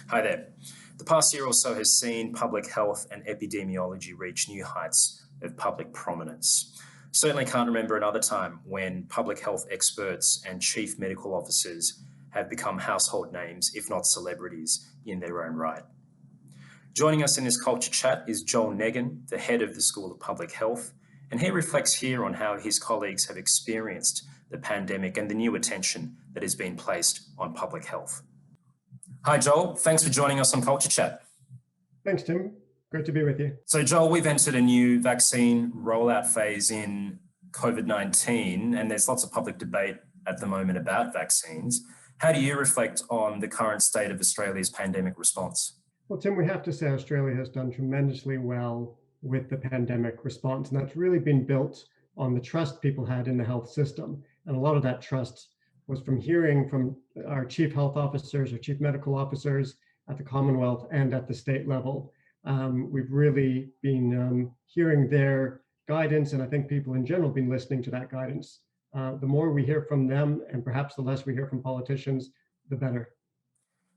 Hi there. The past year or so has seen public health and epidemiology reach new heights of public prominence. Certainly can't remember another time when public health experts and chief medical officers have become household names, if not celebrities, in their own right. Joining us in this culture chat is Joel Negin, the head of the School of Public Health, and he reflects here on how his colleagues have experienced the pandemic and the new attention that has been placed on public health. Hi, Joel. Thanks for joining us on Culture Chat. Thanks, Tim. Great to be with you. So, Joel, we've entered a new vaccine rollout phase in COVID-19, and there's lots of public debate at the moment about vaccines. How do you reflect on the current state of Australia's pandemic response? Well, Tim, we have to say Australia has done tremendously well with the pandemic response, and that's really been built on the trust people had in the health system. And a lot of that trust was from hearing from our chief health officers or chief medical officers at the Commonwealth and at the state level. We've really been hearing their guidance, and I think people in general have been listening to that guidance. The more we hear from them, and perhaps the less we hear from politicians, the better.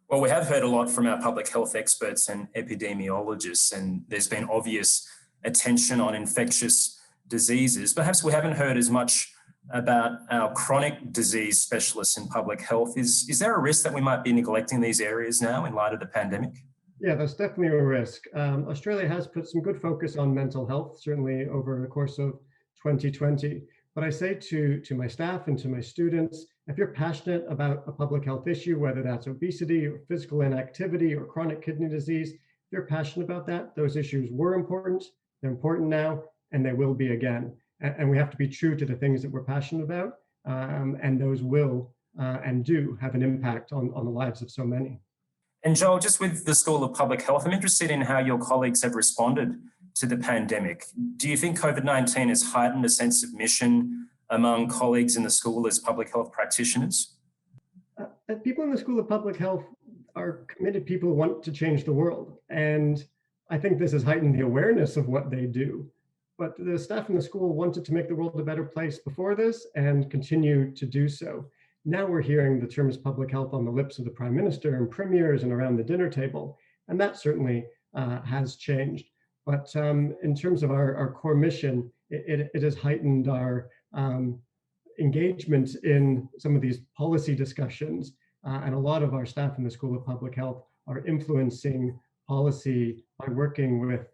Well, we have heard a lot from our public health experts and epidemiologists, and there's been obvious attention on infectious diseases. Perhaps we haven't heard as much about our chronic disease specialists in public health. Is there a risk that we might be neglecting these areas now in light of the pandemic? Yeah, that's definitely a risk. Australia has put some good focus on mental health, certainly over the course of 2020. But I say to my staff and to my students, if you're passionate about a public health issue, whether that's obesity or physical inactivity or chronic kidney disease, if you're passionate about that, those issues were important, they're important now, and they will be again. And we have to be true to the things that we're passionate about, and those will and do have an impact on the lives of so many. And Joel, just with the School of Public Health, I'm interested in how your colleagues have responded to the pandemic. Do you think COVID-19 has heightened a sense of mission among colleagues in the school as public health practitioners? People in the School of Public Health are committed people who want to change the world. And I think this has heightened the awareness of what they do. But the staff in the school wanted to make the world a better place before this and continue to do so. Now we're hearing the terms public health on the lips of the Prime Minister and premiers and around the dinner table. And that certainly has changed. But in terms of our core mission, it has heightened our engagement in some of these policy discussions. And a lot of our staff in the School of Public Health are influencing policy by working with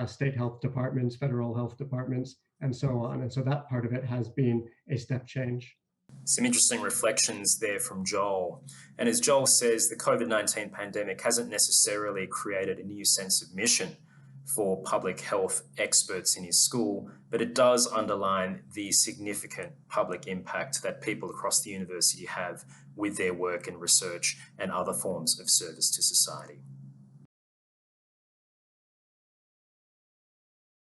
state health departments, federal health departments, and so on. And so that part of it has been a step change. Some interesting reflections there from Joel. And as Joel says, the COVID-19 pandemic hasn't necessarily created a new sense of mission for public health experts in his school, but it does underline the significant public impact that people across the university have with their work and research and other forms of service to society.